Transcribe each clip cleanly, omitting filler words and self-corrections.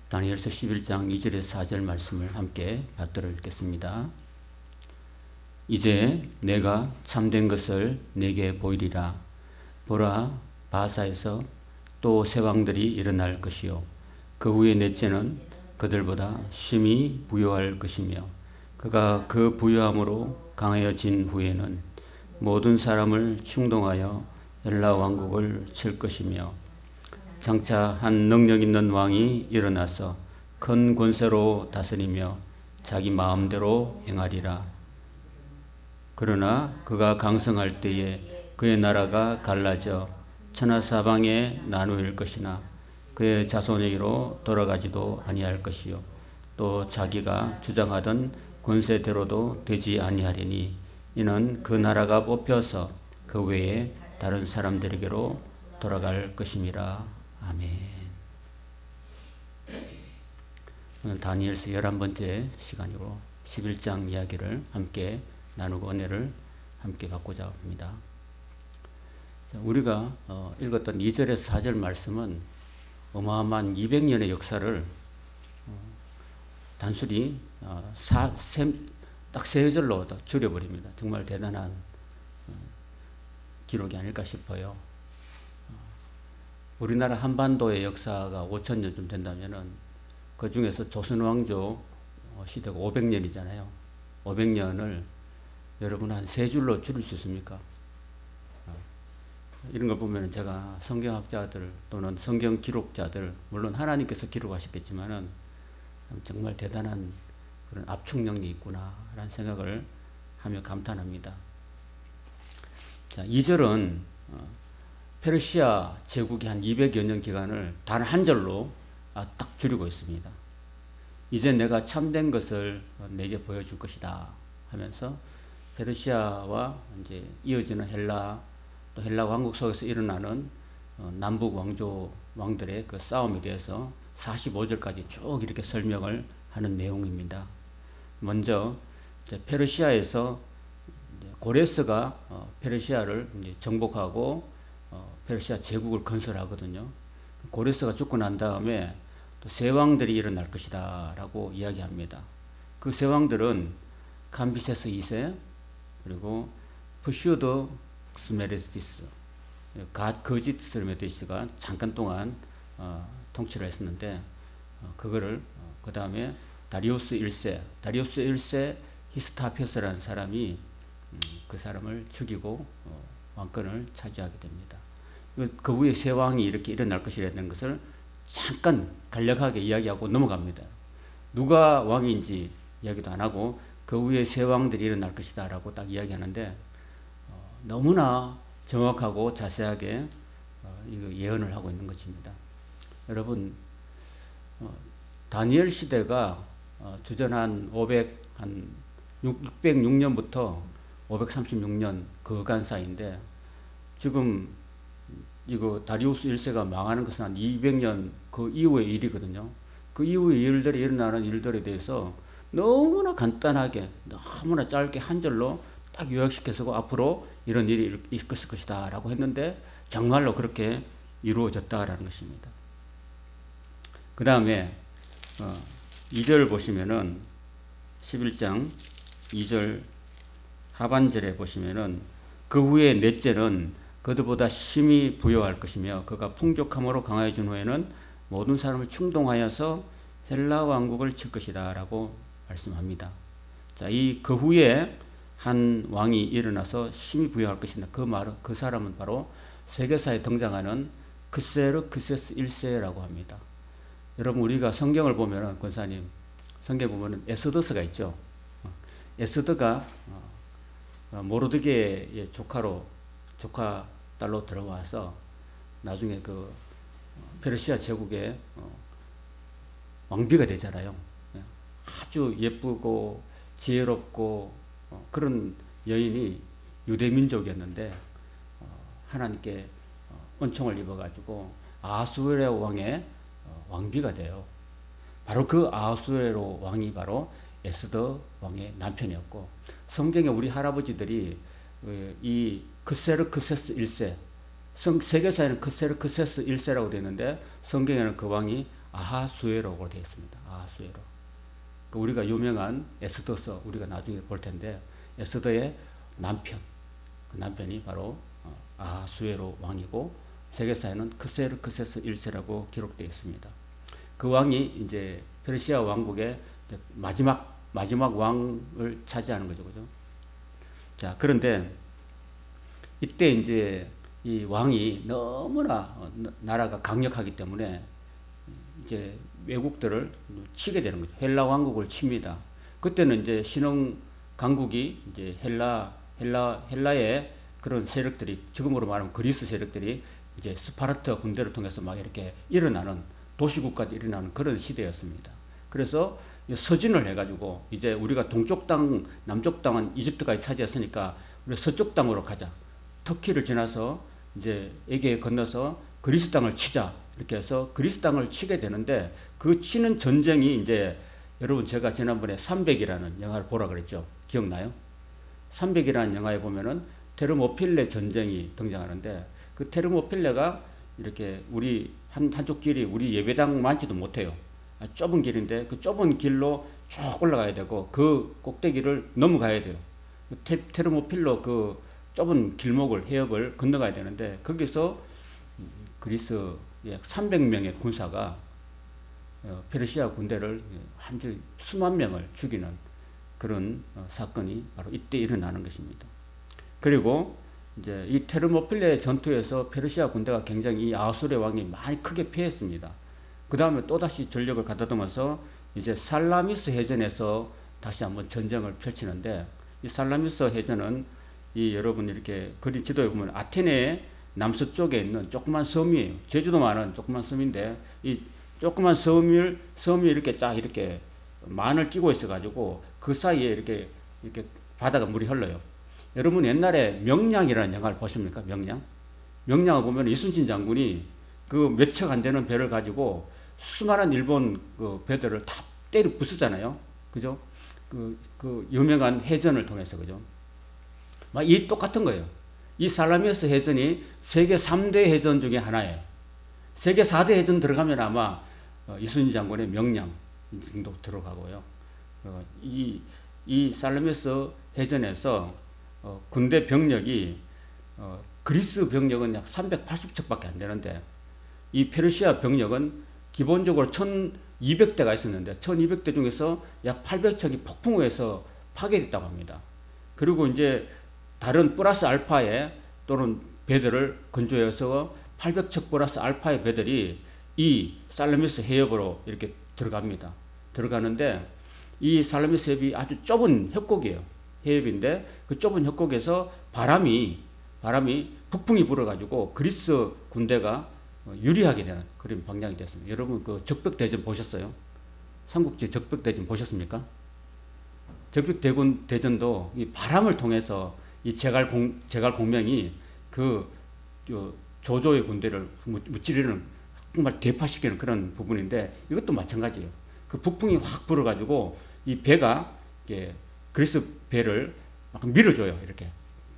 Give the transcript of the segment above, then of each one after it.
다니엘서 11장 2절에서 4절 말씀을 함께 받들어 읽겠습니다. 이제 내가 참된 것을 내게 보이리라. 보라, 바사에서 또 새 왕들이 일어날 것이요 그 후에 넷째는 그들보다 심히 부요할 것이며 그가 그 부요함으로 강하여진 후에는 모든 사람을 충동하여 헬라 왕국을 칠 것이며 장차 한 능력 있는 왕이 일어나서 큰 권세로 다스리며 자기 마음대로 행하리라. 그러나 그가 강성할 때에 그의 나라가 갈라져 천하사방에 나누일 것이나 그의 자손에게로 돌아가지도 아니할 것이요 또 자기가 주장하던 권세대로도 되지 아니하리니 이는 그 나라가 뽑혀서 그 외에 다른 사람들에게로 돌아갈 것임이라. 아멘. 오늘 다니엘서 11번째 시간이고 11장 이야기를 함께 나누고 은혜를 함께 받고자 합니다. 우리가 읽었던 2절에서 4절 말씀은 어마어마한 200년의 역사를 단순히 딱 세 절로 줄여버립니다. 정말 대단한 기록이 아닐까 싶어요. 우리나라 한반도의 역사가 5,000년쯤 된다면은 그 중에서 조선왕조 시대가 500년이잖아요. 500년을 여러분 한 세 줄로 줄일 수 있습니까? 이런 걸 보면 제가 성경학자들 또는 성경 기록자들, 물론 하나님께서 기록하셨겠지만은 정말 대단한 그런 압축력이 있구나라는 생각을 하며 감탄합니다. 자, 2절은 페르시아 제국이 한 200여 년 기간을 단 한 절로 딱 줄이고 있습니다. 이제 내가 참된 것을 내게 보여줄 것이다 하면서 페르시아와 이제 이어지는 또 헬라 왕국 속에서 일어나는 남북 왕조 왕들의 그 싸움에 대해서 45절까지 쭉 이렇게 설명을 하는 내용입니다. 먼저 페르시아에서 고레스가 페르시아를 이제 정복하고 페르시아 제국을 건설하거든요. 고레스가 죽고 난 다음에 또 새 왕들이 일어날 것이다 라고 이야기합니다. 그 새 왕들은 감비세스 2세 그리고 프슈드 스메르디스 거짓 스메르디스가 잠깐 동안 통치를 했었는데 그거를 그 다음에 다리우스 1세 히스타피오스라는 사람이 그 사람을 죽이고 왕권을 차지하게 됩니다. 그 후에 새 왕이 이렇게 일어날 것이라는 것을 잠깐 간략하게 이야기하고 넘어갑니다. 누가 왕인지 이야기도 안 하고 그 후에 새 왕들이 일어날 것이다 라고 딱 이야기하는데 너무나 정확하고 자세하게 이거 예언을 하고 있는 것입니다. 여러분, 다니엘 시대가 주전 606년부터 536년 그간 사이인데 지금 이거 다리우스 1세가 망하는 것은 한 200년 그 이후의 일이거든요. 그 이후의 일들이 일어나는 일들에 대해서 너무나 간단하게 너무나 짧게 한 절로 딱 요약시켜서 앞으로 이런 일이 있을 것이다 라고 했는데 정말로 그렇게 이루어졌다라는 것입니다. 그 다음에 2절 보시면은 11장 2절 하반절에 보시면은 그 후에 넷째는 그들보다 심히 부요할 것이며 그가 풍족함으로 강하여진 후에는 모든 사람을 충동하여서 헬라 왕국을 칠 것이다 라고 말씀합니다. 자, 그 후에 한 왕이 일어나서 심히 부요할 것이다. 그 사람은 바로 세계사에 등장하는 크세르크세스 1세라고 합니다. 여러분 우리가 성경을 보면은 권사님 성경 보면은 에스더스가 있죠. 에스더가 모르드게의 조카 딸로 들어와서 나중에 그 페르시아 제국의 왕비가 되잖아요. 아주 예쁘고 지혜롭고 그런 여인이 유대 민족이었는데 하나님께 은총을 입어가지고 아수에로 왕의 왕비가 돼요. 바로 그 아수에로 왕이 바로 에스더 왕의 남편이었고 성경에 우리 할아버지들이 이 크세르크세스 1세 세계사에는 크세르크세스 1세라고 되어 있는데 성경에는 그 왕이 아하수에로라고 되어 있습니다. 아하수에로. 그 우리가 유명한 에스더서 우리가 나중에 볼 텐데 에스더의 남편, 그 남편이 바로 아하수에로 왕이고 세계사에는 크세르크세스 1세라고 기록되어 있습니다. 그 왕이 이제 페르시아 왕국의 마지막 왕을 차지하는 거죠, 그죠? 자, 그런데 이때 이제 이 왕이 너무나 나라가 강력하기 때문에 이제 외국들을 치게 되는 거죠. 헬라 왕국을 칩니다. 그때는 이제 신흥 강국이 이제 헬라의 그런 세력들이, 지금으로 말하면 그리스 세력들이 이제 스파르타 군대를 통해서 막 이렇게 일어나는, 도시국가도 일어나는 그런 시대였습니다. 그래서 서진을 해가지고 이제 우리가 동쪽 땅, 남쪽 땅은 이집트까지 차지했으니까 우리 서쪽 땅으로 가자. 터키를 지나서 이제 에게에 건너서 그리스 땅을 치자. 이렇게 해서 그리스 땅을 치게 되는데, 그 치는 전쟁이 이제 여러분 제가 지난번에 300이라는 영화를 보라 그랬죠. 기억나요? 300이라는 영화에 보면은 테르모필레 전쟁이 등장하는데, 그 테르모필레가 이렇게 우리 한쪽 길이 우리 예배당 많지도 못해요. 좁은 길인데 그 좁은 길로 쭉 올라가야 되고 그 꼭대기를 넘어가야 돼요. 테르모필로 그 좁은 길목을, 해협을 건너가야 되는데, 거기서 그리스 약 300명의 군사가 페르시아 군대를 완전히 수만 명을 죽이는 그런 사건이 바로 이때 일어나는 것입니다. 그리고 이제 이 테르모필레 전투에서 페르시아 군대가 굉장히 이 아수르 왕이 많이 크게 피했습니다. 그 다음에 또다시 전력을 가다듬어서 이제 살라미스 해전에서 다시 한번 전쟁을 펼치는데, 이 살라미스 해전은 이 여러분 이렇게 그린 지도에 보면 아테네의 남서쪽에 있는 조그만 섬이에요. 제주도 많은 조그만 섬인데, 이 조그만 섬이 이렇게 쫙 이렇게 만을 끼고 있어가지고 그 사이에 이렇게 바다가 물이 흘러요. 여러분 옛날에 명량이라는 영화를 보십니까? 명량을 보면 이순신 장군이 그 몇 척 안 되는 배를 가지고 수많은 일본 그 배들을 다 때려 부수잖아요. 그죠? 그 유명한 해전을 통해서, 그죠? 막 이 똑같은 거예요. 이 살라미스 해전이 세계 3대 해전 중에 하나예요. 세계 4대 해전 들어가면 아마 이순신 장군의 명량 정도 들어가고요. 이 살라미스 해전에서 군대 병력이 그리스 병력은 약 380척밖에 안 되는데, 이 페르시아 병력은 기본적으로 1200대가 있었는데 1200대 중에서 약 800척이 폭풍우에서 파괴됐다고 합니다. 그리고 이제 다른 플러스 알파의 또는 배들을 건조해서 800척 플러스 알파의 배들이 이 살라미스 해협으로 이렇게 들어갑니다. 들어가는데 이 살라미스 해협이 아주 좁은 협곡이에요. 해협인데 그 좁은 협곡에서 바람이 북풍이 불어가지고 그리스 군대가 유리하게 되는 그런 방향이 됐습니다. 여러분 그 적벽대전 보셨어요? 삼국지 적벽대전 보셨습니까? 적벽대전도 이 바람을 통해서 이 제갈공명이 그 조조의 군대를 무찌르는, 정말 대파시키는 그런 부분인데, 이것도 마찬가지예요. 그 북풍이 확 불어가지고 이 배가 그리스 배를 막 밀어줘요. 이렇게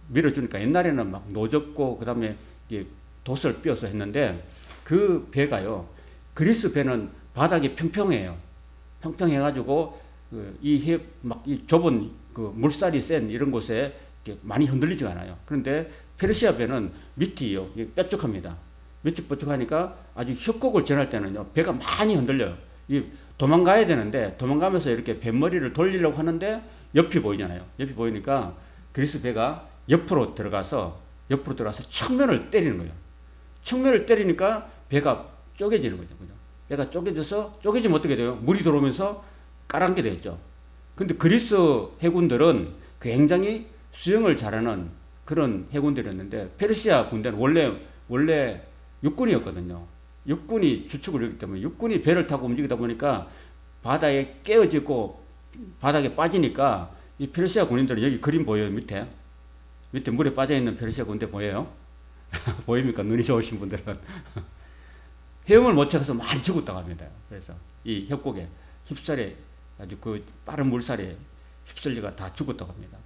밀어주니까 옛날에는 막 노젓고 그 다음에 돛을 삐어서 했는데, 그 배가요, 그리스 배는 바닥이 평평해요. 평평해가지고 이 좁은 그 물살이 센 이런 곳에 많이 흔들리지가 않아요. 그런데 페르시아 배는 밑이요, 뾰족합니다. 뾰족하니까 아주 협곡을 지날 때는요, 배가 많이 흔들려요. 도망가야 되는데 도망가면서 이렇게 뱃머리를 돌리려고 하는데 옆이 보이잖아요. 옆이 보이니까 그리스 배가 옆으로 들어가서 측면을 때리는 거예요. 측면을 때리니까 배가 쪼개지는 거죠. 배가 쪼개지면 어떻게 돼요? 물이 들어오면서 까랑게 되었죠. 근데 그리스 해군들은 굉장히 수영을 잘하는 그런 해군들이었는데, 페르시아 군대는 원래 육군이었거든요. 육군이 주축을 이루기 때문에 육군이 배를 타고 움직이다 보니까 바다에 깨어지고 바닥에 빠지니까 이 페르시아 군인들은, 여기 그림 보여요? 밑에 물에 빠져있는 페르시아 군대 보여요? 보입니까? 눈이 좋으신 분들은. 헤엄을 못 쳐서 많이 죽었다고 합니다. 그래서 이 협곡에 휩쓸려, 아주 그 빠른 물살에 휩쓸려가 다 죽었다고 합니다.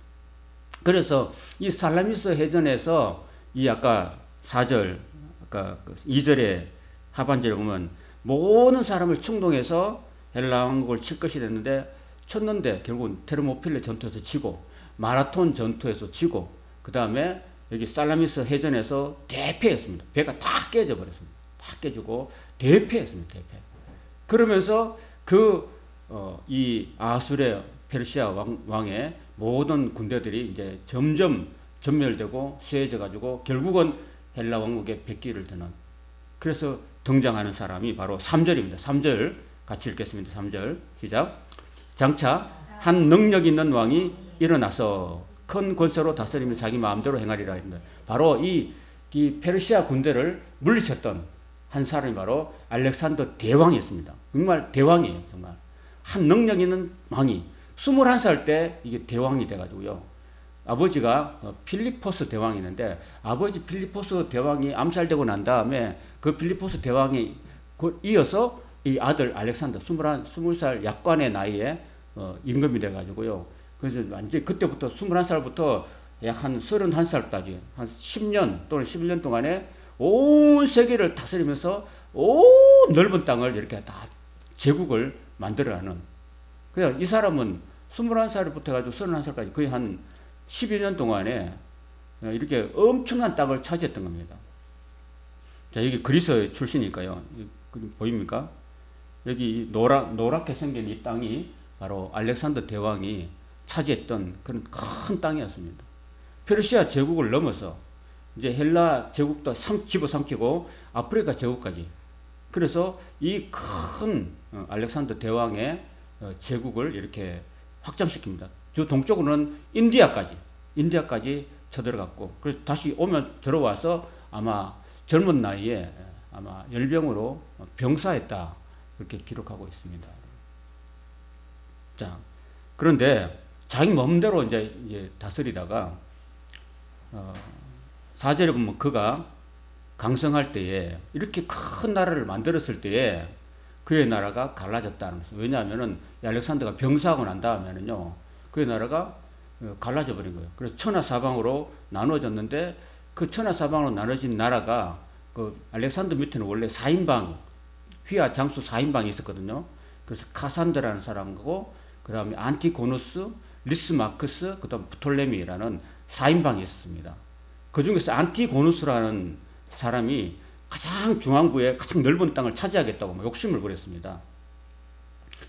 그래서 이 살라미스 해전에서 이 아까 4절, 아까 2절의 하반절에 보면 모든 사람을 충동해서 헬라 왕국을 칠 것이 됐는데 쳤는데 결국은 테르모필레 전투에서 지고 마라톤 전투에서 지고 그 다음에 여기 살라미스 해전에서 대패했습니다. 배가 다 깨져 버렸습니다. 다 깨지고 대패했습니다. 대패. 그러면서 이 아수르 페르시아 왕의 모든 군대들이 이제 점점 전멸되고 쇠해져 가지고 결국은 헬라 왕국의 백기를 드는, 그래서 등장하는 사람이 바로 3절입니다. 3절 같이 읽겠습니다. 3절 시작. 장차 한 능력 있는 왕이 일어나서 큰 권세로 다스리며 자기 마음대로 행하리라 합니다. 바로 이 페르시아 군대를 물리쳤던 한 사람이 바로 알렉산더 대왕이었습니다. 정말 대왕이에요. 정말 한 능력 있는 왕이 21살 때 이게 대왕이 돼가지고요. 아버지가 필리포스 대왕이 있는데 아버지 필리포스 대왕이 암살되고 난 다음에 그 필리포스 대왕이 이어서 이 아들 알렉산더 20살 약관의 나이에 임금이 돼가지고요. 그래서 완전 그때부터 21살부터 약 한 31살까지 한 10년 또는 11년 동안에 온 세계를 다스리면서 온 넓은 땅을 이렇게 다 제국을 만들어가는. 그래서 이 사람은 21살부터 해가지고 31살까지 거의 한 12년 동안에 이렇게 엄청난 땅을 차지했던 겁니다. 자, 여기 그리스 출신이니까요. 보입니까? 여기 노랗게 생긴 이 땅이 바로 알렉산더 대왕이 차지했던 그런 큰 땅이었습니다. 페르시아 제국을 넘어서 이제 헬라 제국도 집어삼키고 아프리카 제국까지. 그래서 이 큰 알렉산더 대왕의 제국을 이렇게 확장시킵니다. 저 동쪽으로는 인디아까지 쳐들어갔고, 그래서 다시 들어와서 아마 젊은 나이에 아마 열병으로 병사했다, 그렇게 기록하고 있습니다. 자, 그런데 자기 마음대로 이제 다스리다가 4절에 보면 그가 강성할 때에, 이렇게 큰 나라를 만들었을 때에 그의 나라가 갈라졌다는 거죠. 왜냐하면은 알렉산더가 병사하고 난 다음에는요, 그의 나라가 갈라져 버린 거예요. 그래서 천하사방으로 나눠졌는데 그 천하사방으로 나눠진 나라가 그 알렉산더 밑에는 원래 4인방, 휘하 장수 4인방이 있었거든요. 그래서 카산드라는 사람하고 그 다음에 안티고누스, 리스마크스, 그 다음 프톨레미라는 4인방이 있었습니다. 그 중에서 안티고누스라는 사람이 가장 중앙부에 가장 넓은 땅을 차지하겠다고 욕심을 부렸습니다.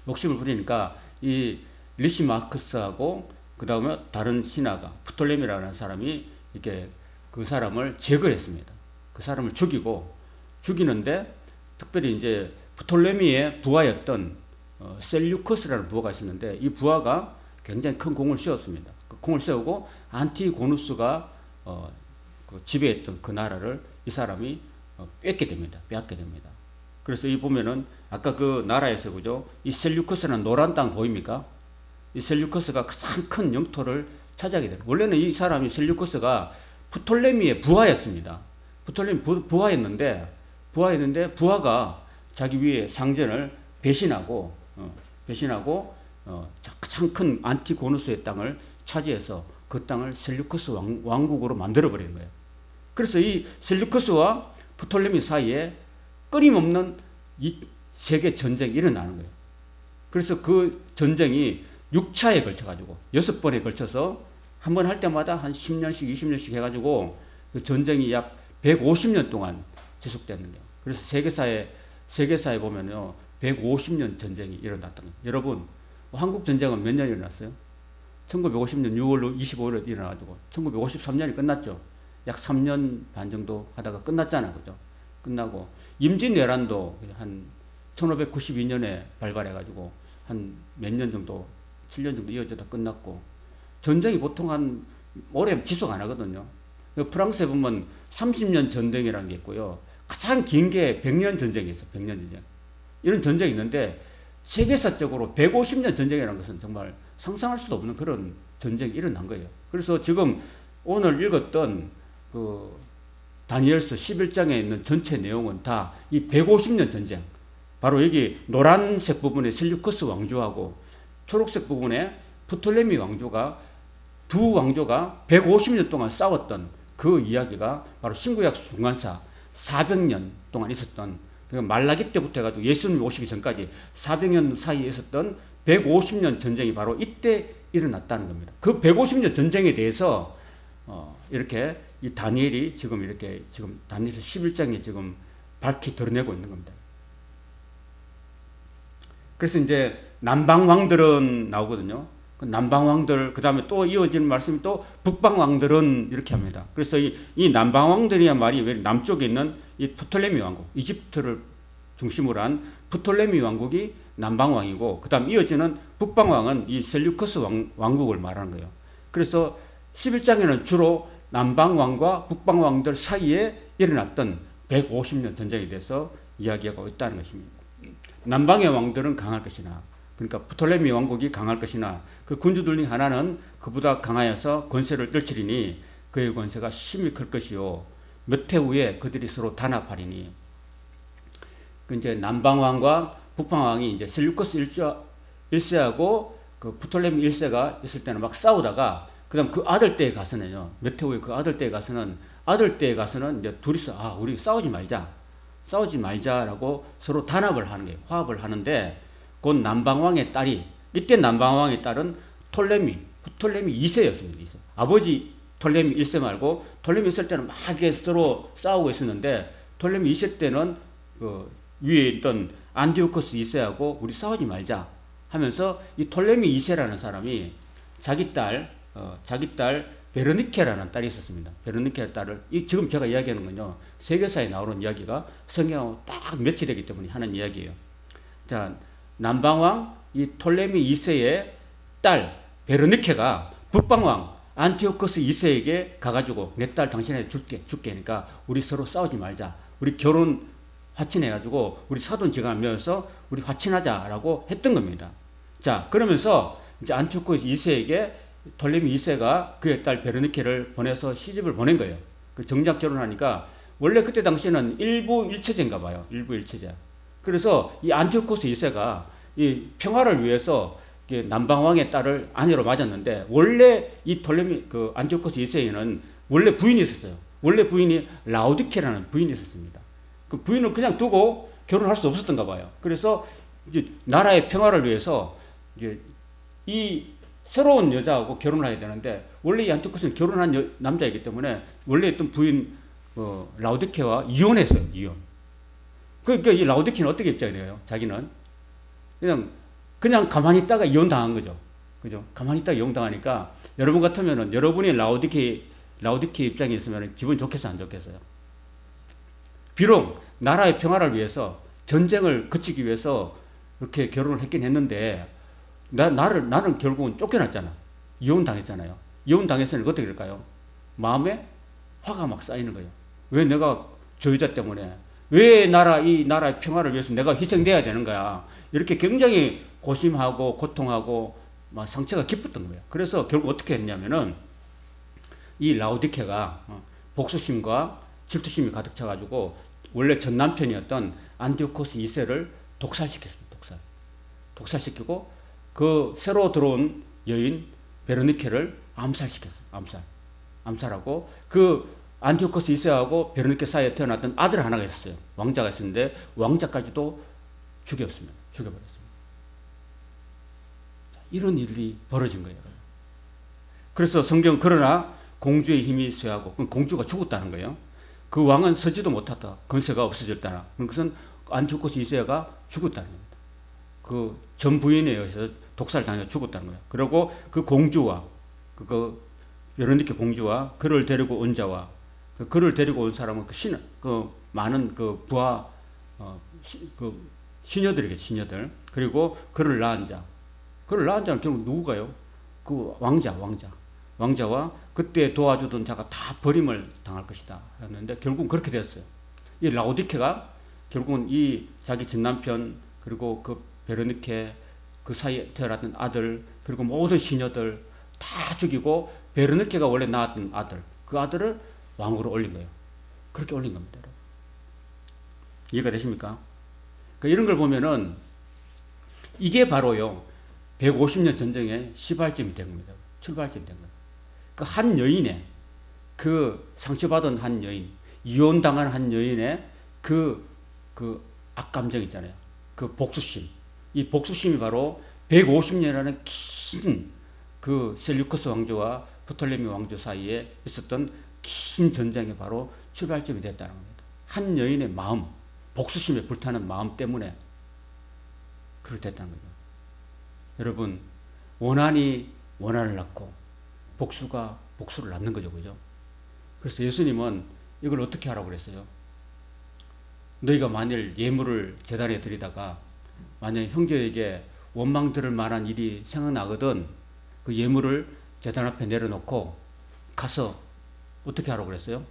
욕심을 부리니까 이 리시마크스하고 그 다음에 다른 신하가 프톨레미라는 사람이 이렇게 그 사람을 제거했습니다. 그 사람을 죽이는데 특별히 이제 프톨레미의 부하였던 셀류커스라는 부하가 있었는데 이 부하가 굉장히 큰 공을 세웠습니다. 그 공을 세우고 안티고누스가 지배했던 그 나라를 이 사람이 빼앗게 됩니다. 그래서 이 보면은 아까 그 나라에서 그죠? 이 셀류커스라는 노란 땅 보입니까? 이 셀류커스가 가장 큰 영토를 차지하게 됩니다. 원래는 이 사람이 셀류커스가 프톨레미의 부하였습니다. 프톨레미 부하였는데 부하가 자기 위에 상전을 배신하고 가장 큰 안티고누스의 땅을 차지해서 그 땅을 셀류커스 왕국으로 만들어 버린 거예요. 그래서 이 셀류커스와 프톨레미 사이에 끊임없는 이 세계 전쟁이 일어나는 거예요. 그래서 그 전쟁이 6차에 걸쳐가지고 6번에 걸쳐서 한 번 할 때마다 한 10년씩 20년씩 해가지고 그 전쟁이 약 150년 동안 지속됐는데요. 그래서 세계사에 보면요 150년 전쟁이 일어났던 거예요. 여러분, 한국 전쟁은 몇 년 일어났어요? 1950년 6월 25일에 일어나가지고 1953년이 끝났죠. 약 3년 반 정도 하다가 끝났잖아요. 그죠? 끝나고 임진왜란도 한 1592년에 발발해가지고 한 몇 년 정도 7년 정도 이어져서 끝났고, 전쟁이 보통 한 오래 지속 안 하거든요. 프랑스에 보면 30년 전쟁이라는 게 있고요. 가장 긴 게 100년 전쟁이 있어요. 100년 전쟁. 이런 전쟁이 있는데 세계사적으로 150년 전쟁이라는 것은 정말 상상할 수도 없는 그런 전쟁이 일어난 거예요. 그래서 지금 오늘 읽었던 그 다니엘서 11장에 있는 전체 내용은 다 이 150년 전쟁, 바로 여기 노란색 부분에 셀류커스 왕조하고 초록색 부분에 프톨레미 왕조가 두 왕조가 150년 동안 싸웠던 그 이야기가 바로 신구약 중간사 400년 동안 있었던 그러니까 말라기 때부터 해가지고 예수님 오시기 전까지 400년 사이에 있었던 150년 전쟁이 바로 이때 일어났다는 겁니다. 그 150년 전쟁에 대해서 이렇게 이 다니엘이 지금 다니엘 11장에 지금 밝히 드러내고 있는 겁니다. 그래서 이제 남방 왕들은 나오거든요. 그 남방 왕들, 그 다음에 또 이어지는 말씀이 또 북방 왕들은 이렇게 합니다. 그래서 이 남방 왕들이란 말이 왜 남쪽에 있는 이 프톨레미 왕국, 이집트를 중심으로 한 프톨레미 왕국이 남방 왕이고, 그 다음 이어지는 북방 왕은 이 셀류커스 왕국을 말하는 거예요. 그래서 11장에는 주로 남방 왕과 북방 왕들 사이에 일어났던 150년 전쟁에 대해서 이야기하고 있다는 것입니다. 남방의 왕들은 강할 것이나, 그러니까 프톨레미 왕국이 강할 것이나, 그 군주들 중 하나는 그보다 강하여서 권세를 떨치리니 그의 권세가 심히 클 것이요 몇 해 후에 그들이 서로 단합하리니. 그 이제 남방 왕과 북방 왕이 이제 셀류커스 1세하고 그 프톨레미 1세가 있을 때는 막 싸우다가, 그다음 그 아들 때에 가서는요, 몇 해 후에 그 아들 때에 가서는 이제 둘이서 우리 싸우지 말자라고 서로 단합을 하는 거예요. 화합을 하는데, 곧 남방왕의 딸이, 이때 남방왕의 딸은 프톨레미 2세였습니다. 아버지 프톨레미 1세 말고, 프톨레미 1세 때는 막 서로 싸우고 있었는데, 프톨레미 2세 때는 그 위에 있던 안티오코스 2세하고 우리 싸우지 말자 하면서, 이 프톨레미 2세라는 사람이 자기 딸 베르니케라는 딸이 있었습니다. 베르니케 딸을, 지금 제가 이야기하는 건요, 세계사에 나오는 이야기가 성경하고 딱 매치되기 때문에 하는 이야기예요. 자, 남방왕 이 톨레미 2세의 딸 베르니케가 북방왕 안티오코스 2세에게 가가지고 내 딸 당신에게 줄게 하니까 우리 서로 싸우지 말자, 우리 결혼 화친해가지고 우리 사돈지간하면서 우리 화친하자라고 했던 겁니다. 자, 그러면서 이제 안티오코스 2세에게 톨레미 2세가 그의 딸 베르니케를 보내서 시집을 보낸 거예요. 그 정작 결혼하니까, 원래 그때 당시에는 일부 일체제인가 봐요. 일부 일체제. 그래서 이 안티오코스 2세가 이 평화를 위해서 남방왕의 딸을 아내로 맞았는데, 원래 이 톨레미 그 안티오코스 2세에는 원래 부인이 있었어요. 원래 부인이 라우디케라는 부인이 있었습니다. 그 부인을 그냥 두고 결혼할 수 없었던가 봐요. 그래서 이제 나라의 평화를 위해서 이제 이 새로운 여자하고 결혼을 해야 되는데, 원래 이 안티오코스는 결혼한 남자이기 때문에 원래 있던 부인 라우디케와 이혼했어요. 이혼. 그러니까 이 라우디케는 어떻게 입장이 돼요? 자기는 그냥 가만히 있다가 이혼당한 거죠. 그죠? 가만히 있다가 이혼당하니까, 여러분 같으면은, 여러분이 라우디케 입장에 있으면 기분 좋겠어요, 안 좋겠어요? 비록 나라의 평화를 위해서, 전쟁을 그치기 위해서 이렇게 결혼을 했긴 했는데, 나는 결국은 쫓겨났잖아. 이혼당했잖아요. 이혼당했으니 어떻게 될까요? 마음에 화가 막 쌓이는 거예요. 왜 내가 저 여자 때문에, 왜 이 나라의 평화를 위해서 내가 희생돼야 되는 거야. 이렇게 굉장히 고심하고 고통하고 막 상처가 깊었던 거예요. 그래서 결국 어떻게 했냐면은, 이 라우디케가 복수심과 질투심이 가득 차가지고 원래 전 남편이었던 안티오코스 2세를 독살시켰습니다. 독살시키고 그 새로 들어온 여인 베르니케를 암살시켰어요. 암살하고, 그 안티오코스 2세하고 베르니케 사이에 태어났던 아들 하나가 있었어요. 왕자가 있었는데 왕자까지도 죽여버렸습니다. 이런 일이 벌어진 거예요. 그래서 성경, 그러나 공주의 힘이 쇠하고, 공주가 죽었다는 거예요. 그 왕은 서지도 못하다, 권세가 없어졌다. 그것은 안티오코스 2세가 죽었다는 겁니다. 그 전 부인에 의해서 독살당해 죽었다는 거예요. 그리고 그 공주와 그 베르니케 공주와 그를 데리고 온 자와, 그를 데리고 온 사람은 그 많은 그 부하 그 시녀들이겠죠, 시녀들. 그리고 그를 낳은 자는 결국 누구가요? 그 왕자와 그때 도와주던 자가 다 버림을 당할 것이다 했는데, 결국은 그렇게 됐어요. 이 라우디케가 결국은 이 자기 전남편, 그리고 그 베르니케 그 사이에 태어났던 아들, 그리고 모든 시녀들 다 죽이고, 베르니케가 원래 낳았던 아들, 그 아들을 왕으로 올린 거예요. 그렇게 올린 겁니다. 이해가 되십니까? 이런 걸 보면은 이게 바로요, 150년 전쟁의 시발점이 된 겁니다. 출발점이 된 거예요. 그 한 여인의, 그 상처받은 한 여인, 이혼당한 한 여인의 그 악감정 있잖아요. 그 복수심. 이 복수심이 바로 150년이라는 긴 그 셀류커스 왕조와 프톨레미 왕조 사이에 있었던 긴 전쟁이 바로 출발점이 됐다는 겁니다. 한 여인의 마음, 복수심에 불타는 마음 때문에 그렇게 됐다는 거죠. 여러분, 원한이 원한을 낳고 복수가 복수를 낳는 거죠. 그죠? 그래서 예수님은 이걸 어떻게 하라고 그랬어요? 너희가 만일 예물을 제단에 드리다가 만약 형제에게 원망 들을 만한 일이 생각나거든 그 예물을 제단 앞에 내려놓고 가서 어떻게 하라고 그랬어요?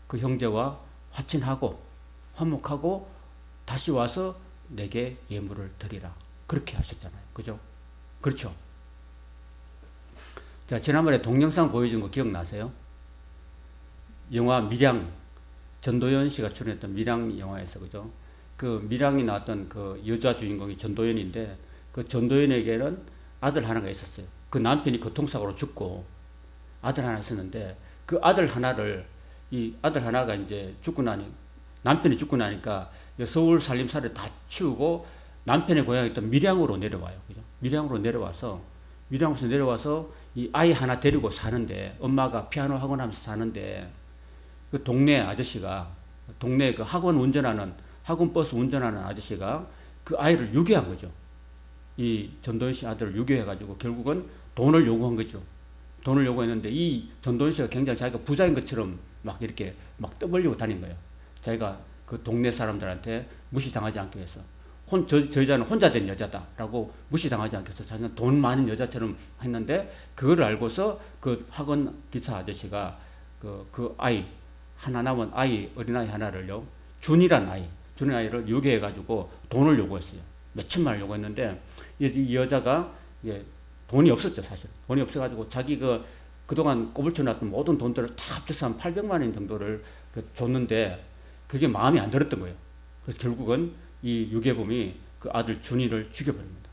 그 형제와 화친하고 화목하고 다시 와서 내게 예물을 드리라. 그렇게 하셨잖아요. 그죠? 그렇죠? 자, 지난번에 동영상 보여준 거 기억나세요? 영화 밀양, 전도연 씨가 출연했던 밀양 영화에서, 그죠? 그 밀양이 나왔던 그 여자 주인공이 전도연인데, 그 전도연에게는 아들 하나가 있었어요. 그 남편이 교통사고로 죽고 아들 하나 있었는데, 그 아들 하나를, 이 아들 하나가 이제 남편이 죽고 나니까 서울 살림살이를 다 치우고 남편의 고향이었던 밀양으로 내려와요. 그죠? 밀양으로 내려와서 이 아이 하나 데리고 사는데, 엄마가 피아노 학원 하면서 사는데, 그 동네 아저씨가, 동네 그 학원 버스 운전하는 아저씨가 그 아이를 유괴한 거죠. 이 전도연 씨 아들을 유괴해가지고 결국은 돈을 요구한 거죠. 돈을 요구했는데 이 전도연 씨가 굉장히 자기가 부자인 것처럼 막 이렇게 막 떠벌리고 다닌 거예요. 자기가 그 동네 사람들한테 무시당하지 않기 위해서. 저 여자는 혼자 된 여자다라고 무시당하지 않기 위해서 자기는 돈 많은 여자처럼 했는데, 그걸 알고서 그 학원 기사 아저씨가 그 아이, 하나 남은 아이, 어린아이 하나를요, 준이란 아이를 유괴해가지고 돈을 요구했어요. 몇천만 원 요구했는데, 이 여자가 돈이 없었죠, 사실. 돈이 없어가지고 자기 그동안 꼬불쳐놨던 모든 돈들을 다 합쳐서 한 800만 원 정도를 줬는데, 그게 마음에 안 들었던 거예요. 그래서 결국은 이 유괴범이 그 아들 준이를 죽여버립니다.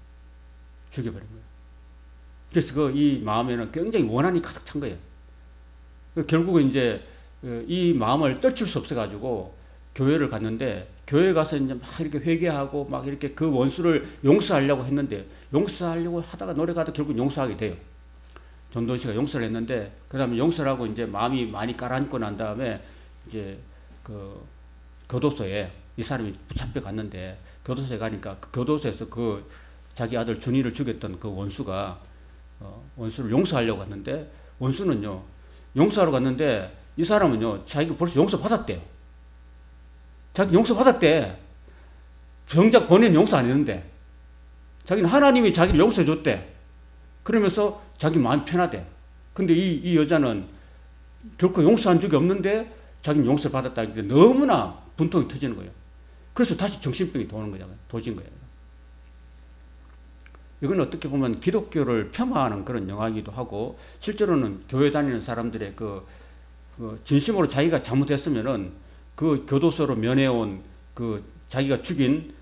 죽여버린 거예요. 그래서 이 마음에는 굉장히 원한이 가득 찬 거예요. 결국은 이제 이 마음을 떨칠 수 없어가지고 교회를 갔는데, 교회 가서 이제 막 이렇게 회개하고 막 이렇게 그 원수를 용서하려고 했는데, 용서하려고 하다가 노력하다 결국 용서하게 돼요. 전도연 씨가 용서를 했는데, 그 다음에 용서를 하고 이제 마음이 많이 가라앉고 난 다음에 이제 그 교도소에 이 사람이 붙잡혀 갔는데, 교도소에 가니까 그 교도소에서 그 자기 아들 준이를 죽였던 그 원수가 원수를 용서하려고 갔는데, 원수는요 용서하러 갔는데 이 사람은요 자기가 벌써 용서 받았대요. 자기 용서 받았대. 정작 본인 용서 안 했는데 자기는 하나님이 자기를 용서해 줬대. 그러면서 자기 마음이 편하대. 근데 이 여자는 결코 용서한 적이 없는데 자기는 용서를 받았다는 게 너무나 분통이 터지는 거예요. 그래서 다시 정신병이 도진 거예요. 이건 어떻게 보면 기독교를 폄하하는 그런 영화이기도 하고, 실제로는 교회 다니는 사람들의 진심으로 자기가 잘못했으면은 그 교도소로 면회온 그 자기가 죽인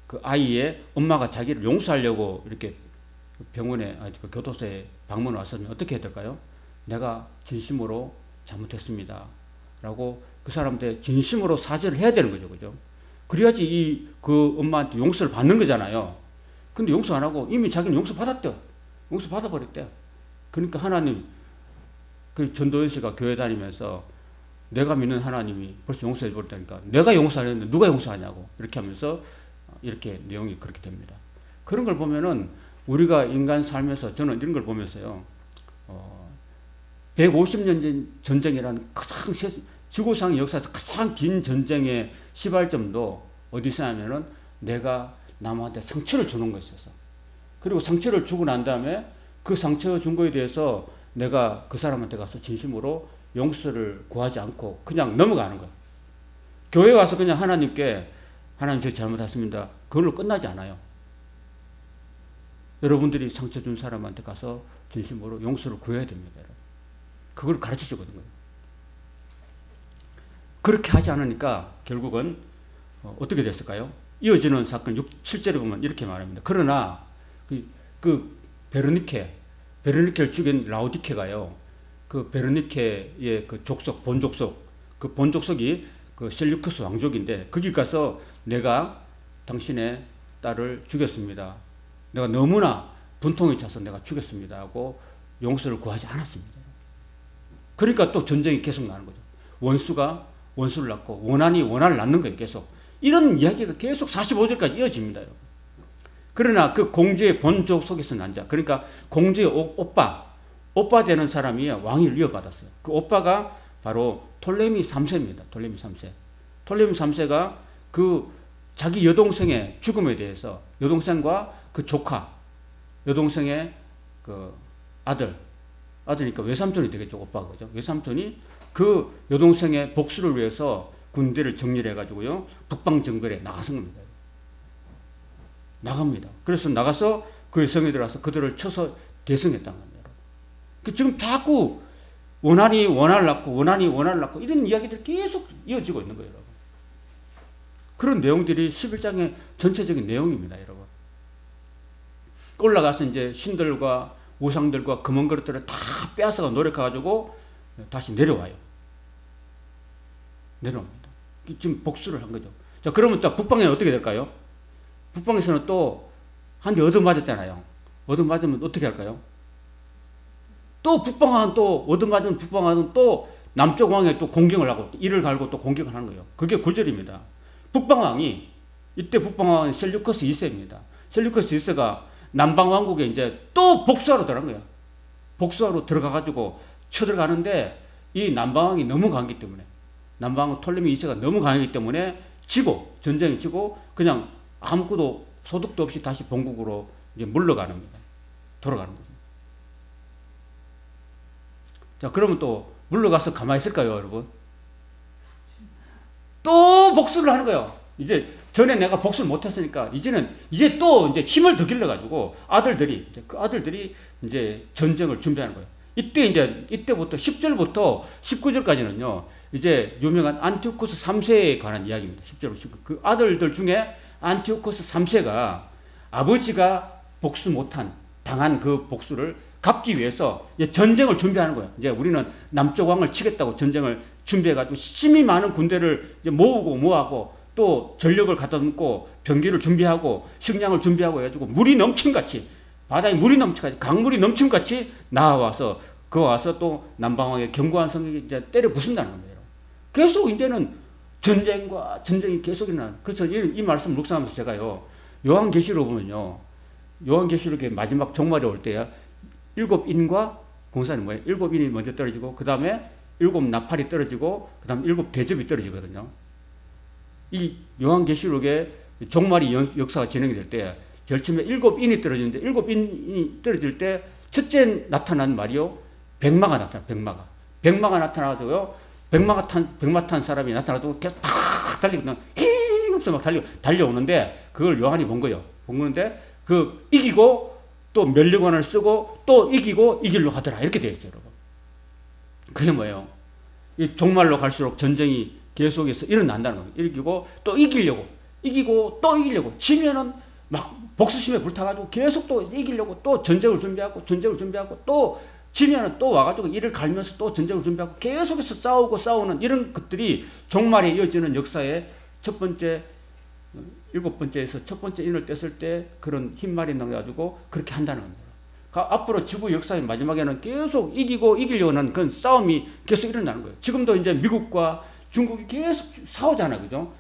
그 아이의 엄마가 자기를 용서하려고 이렇게 병원에, 그 교도소에 방문 왔으면 어떻게 해야 될까요? 내가 진심으로 잘못했습니다 라고 그 사람한테 진심으로 사죄를 해야 되는 거죠. 그죠? 그래야지 그 엄마한테 용서를 받는 거잖아요. 근데 용서 안 하고 이미 자기는 용서 받았대요. 용서 받아버렸대요. 그러니까 하나님, 그 전도연 씨가 교회 다니면서 내가 믿는 하나님이 벌써 용서해 버렸다니까 내가 용서 안 했는데 누가 용서하냐고 이렇게 하면서 이렇게 내용이 그렇게 됩니다. 그런 걸 보면은 우리가 인간 살면서, 저는 이런 걸 보면서요, 150년 전쟁이라는 가장 지구상 역사에서 가장 긴 전쟁의 시발점도 어디서 하면은 내가 남한테 상처를 주는 것에 있어서, 그리고 상처를 주고 난 다음에 그 상처 준 거에 대해서 내가 그 사람한테 가서 진심으로 용서를 구하지 않고 그냥 넘어가는 거예요. 교회 와서 그냥 하나님께 하나님 저 잘못했습니다 그걸로 끝나지 않아요. 여러분들이 상처 준 사람한테 가서 진심으로 용서를 구해야 됩니다. 그걸 가르쳐 주거든요. 그렇게 하지 않으니까 결국은 어떻게 됐을까요? 이어지는 사건 7절에 보면 이렇게 말합니다. 그러나 그 베르니케를 죽인 라오디케가요, 그 베르니케의 그 본족속이 그 셀류커스 왕족인데, 거기 가서 내가 당신의 딸을 죽였습니다. 내가 너무나 분통이 차서 내가 죽였습니다 하고 용서를 구하지 않았습니다. 그러니까 또 전쟁이 계속 나는 거죠. 원수가 원수를 낳고 원한이 원한을 낳는 거예요. 계속. 이런 이야기가 계속 45절까지 이어집니다. 여러분. 그러나 그 공주의 본족 속에서 난 자, 그러니까 공주의 오빠 되는 사람이 왕위를 이어받았어요. 그 오빠가 바로 톨레미 3세입니다. 톨레미 3세. 톨레미 3세가 그 자기 여동생의 죽음에 대해서 여동생과 그 조카, 여동생의 그 아들이니까 외삼촌이 되겠죠. 오빠가. 그죠? 외삼촌이 그 여동생의 복수를 위해서 군대를 정리를 해가지고요. 북방 정글에 나가선 겁니다. 나갑니다. 그래서 나가서 그 성에 들어가서 그들을 쳐서 대성했다는 겁니다. 지금 자꾸 원한이 원한을 낳고 이런 이야기들이 계속 이어지고 있는 거예요. 여러분. 그런 내용들이 11장의 전체적인 내용입니다. 여러분. 올라가서 이제 신들과 우상들과 금은 그릇들을 다 빼앗아가 노력해가지고 다시 내려와요. 내려옵니다. 지금 복수를 한 거죠. 자, 그러면 또 북방에 어떻게 될까요? 북방에서는 또 한 대 얻어맞았잖아요. 얻어맞으면 어떻게 할까요? 또 북방은 또 얻어맞은 북방은 또 남쪽 왕에 또 공경을 하고 이를 갈고 또 공격을 하는 거예요. 그게 9절입니다. 북방왕이 이때 북방왕은 셀류커스 2세입니다. 셀류커스 2세가 남방 왕국에 이제 또 복수하러 들어간 거예요. 복수하러 들어가가지고 쳐들어가는데 이 남방왕이 너무 강하기 때문에 남방왕 톨레미 2세가 너무 강하기 때문에 전쟁이 지고 그냥 아무것도 소득도 없이 다시 본국으로 이제 물러가는 겁니다. 돌아가는 거죠. 자, 그러면 또 물러가서 가만히 있을까요, 여러분? 또 복수를 하는 거예요. 이제 전에 내가 복수를 못했으니까 이제 또 이제 힘을 더 길러가지고 그 아들들이 이제 전쟁을 준비하는 거예요. 이때부터 10절부터 19절까지는요, 이제 유명한 안티오코스 3세에 관한 이야기입니다. 10절, 19절. 그 아들들 중에 안티오코스 3세가 아버지가 당한 그 복수를 갚기 위해서 이제 전쟁을 준비하는 거예요. 이제 우리는 남쪽 왕을 치겠다고 전쟁을 준비해가지고 심히 많은 군대를 이제 모으고 또 전력을 갖다 놓고 병기를 준비하고 식량을 준비하고 해가지고 물이 넘침같이 바다에 물이 넘침같이 강물이 넘침같이 나와서 와서 또 남방왕의 견고한 성에 이제 때려 부순다는 겁니다. 계속 이제는 전쟁이 계속 일어나는. 그래서 이 말씀 묵상하면서 제가요, 요한계시록 보면요, 요한계시록의 마지막 종말에 올 때야 7인과 공산이 뭐예요? 7인이 먼저 떨어지고 그 다음에 7 나팔이 떨어지고 그 다음에 7 대접이 떨어지거든요. 이 요한계시록의 종말이 역사가 진행이 될 때 제일 처음에 7인이 떨어지는데 7인이 떨어질 때 첫째 나타난 말이요, 백마가 나타나. 백마가 나타나가지고요, 백마 탄 사람이 나타나가지고 계속 팍 달리고 힘없어 막 달려오는데 그걸 요한이 본 거예요. 본 건데 그 이기고 또 면류관을 쓰고 또 이기고 이길로 하더라. 이렇게 되어 있어요, 여러분. 그게 뭐예요? 이 종말로 갈수록 전쟁이 계속해서 일어난다는 거예요. 이기고 또 이기고 또 이기려고. 지면은 막 복수심에 불타가지고 계속 또 이기려고 또 전쟁을 준비하고 또 지면은 또 와가지고 이를 갈면서 또 전쟁을 준비하고 계속해서 싸우는 이런 것들이 종말에 이어지는 역사의 첫 번째, 7번째에서 첫 번째 인을 뗐을 때 그런 흰말이 나가지고 그렇게 한다는 겁니다. 앞으로 지구 역사의 마지막에는 계속 이기려고 하는 그런 싸움이 계속 일어나는 거예요. 지금도 이제 미국과 중국이 계속 싸우잖아요. 그죠?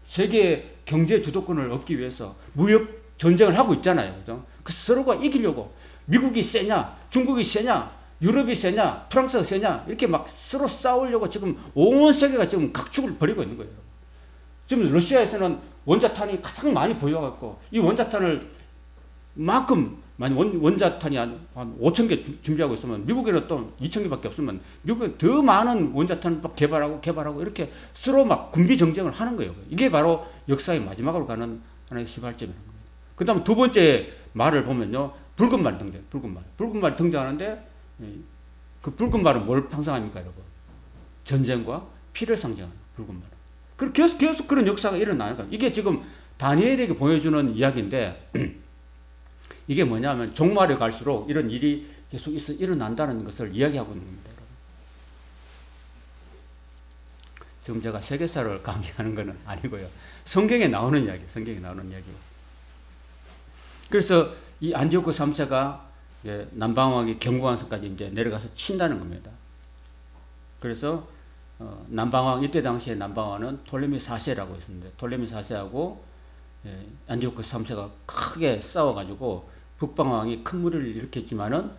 세계 경제 주도권을 얻기 위해서 무역 전쟁을 하고 있잖아요. 그죠? 그래서 서로가 이기려고 미국이 세냐, 중국이 세냐, 유럽이 세냐, 프랑스가 세냐, 이렇게 막 서로 싸우려고 지금 온 세계가 지금 각축을 벌이고 있는 거예요. 지금 러시아에서는 원자탄이 가장 많이 보유하고 이 원자탄을 원자탄이 한 5,000개 준비하고 있으면 미국에는 또 2,000개밖에 없으면 미국은 더 많은 원자탄을 개발하고 이렇게 서로 막 군비 정쟁을 하는 거예요. 이게 바로 역사의 마지막으로 가는 하나의 시발점이라는 겁니다. 그 다음 두 번째 말을 보면요, 붉은 말이 등장해요. 붉은 말이 등장하는데 그 붉은 말은 뭘 상징합니까, 여러분? 전쟁과 피를 상징하는 붉은 말. 계속 그런 역사가 일어나는 거예요. 이게 지금 다니엘에게 보여주는 이야기인데 이게 뭐냐면 종말에 갈수록 이런 일이 계속 일어난다는 것을 이야기하고 있는 겁니다. 지금 제가 세계사를 강의하는 것은 아니고요. 성경에 나오는 이야기, 성경에 나오는 이야기. 그래서 이 안티오코 3세가 남방왕이 경고한성까지 이제 내려가서 친다는 겁니다. 그래서 남방왕, 이때 당시에 남방왕은 톨레미 4세라고 있습니다. 톨레미 4세하고 안티오코 3세가 크게 싸워가지고 북방왕이 큰 무리를 일으켰지만은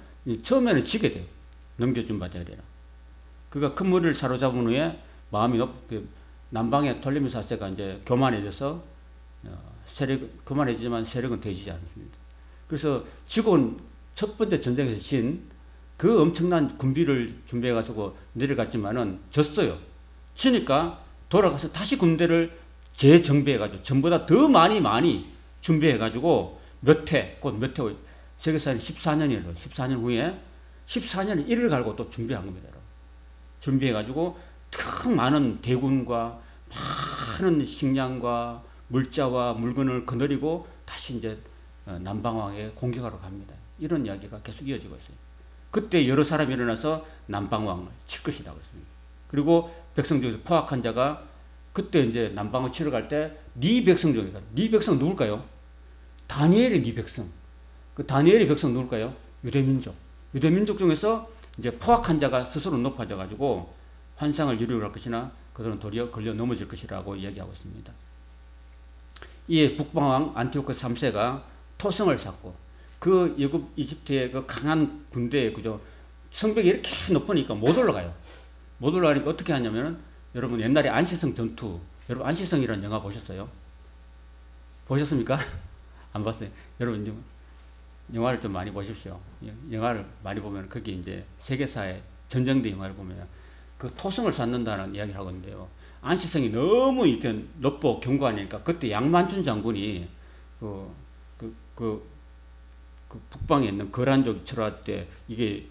처음에는 지게 돼요. 넘겨준 바 되리라. 그가 큰 무리를 사로잡은 후에 마음이 남방의 톨레미 4세가 이제 교만해져서 세력 교만해지지만 세력은 되지지 않습니다. 그래서 지고 첫 번째 전쟁에서 진 그 엄청난 군비를 준비해가지고 내려갔지만은 졌어요. 지니까 돌아가서 다시 군대를 재정비해가지고 전보다 더 많이 준비해가지고 몇 해, 곧 몇 해, 세계사는 14년이에요. 14년 후에 14년 일을 갈고 또 준비한 겁니다. 준비해가지고 큰 많은 대군과 많은 식량과 물자와 물건을 거느리고 다시 이제 남방왕에 공격하러 갑니다. 이런 이야기가 계속 이어지고 있어요. 그때 여러 사람이 일어나서 남방왕을 칠 것이다 그랬습니다. 그리고 백성 중에서 포악한 자가 그때 이제 남방을 치러 갈 때 네 백성 중이다. 네 백성 누굴까요? 다니엘의 네 백성. 그 다니엘의 백성 누굴까요? 유대민족. 유대민족 중에서 이제 포악한 자가 스스로 높아져 가지고 환상을 이루려 할 것이나 그들은 도리어 걸려 넘어질 것이라고 이야기하고 있습니다. 이에 북방왕 안티오코 3세가 토성을 쌓고 그 애굽 이집트의 그 강한 군대에 그죠 성벽이 이렇게 높으니까 못 올라가요. 못 올라가니까 어떻게 하냐면은 여러분 옛날에 안시성 전투 여러분 안시성이라는 영화 보셨어요? 보셨습니까? 안 봤어요. 여러분 영화를 좀 많이 보십시오. 영화를 많이 보면 거기 이제 세계사의 전쟁대 영화를 보면 그 토성을 쌓는다는 이야기를 하거든요. 안시성이 너무 이렇게 높고 견고하니까 그때 양만춘 장군이 그 북방에 있는 거란족 철할 때 이게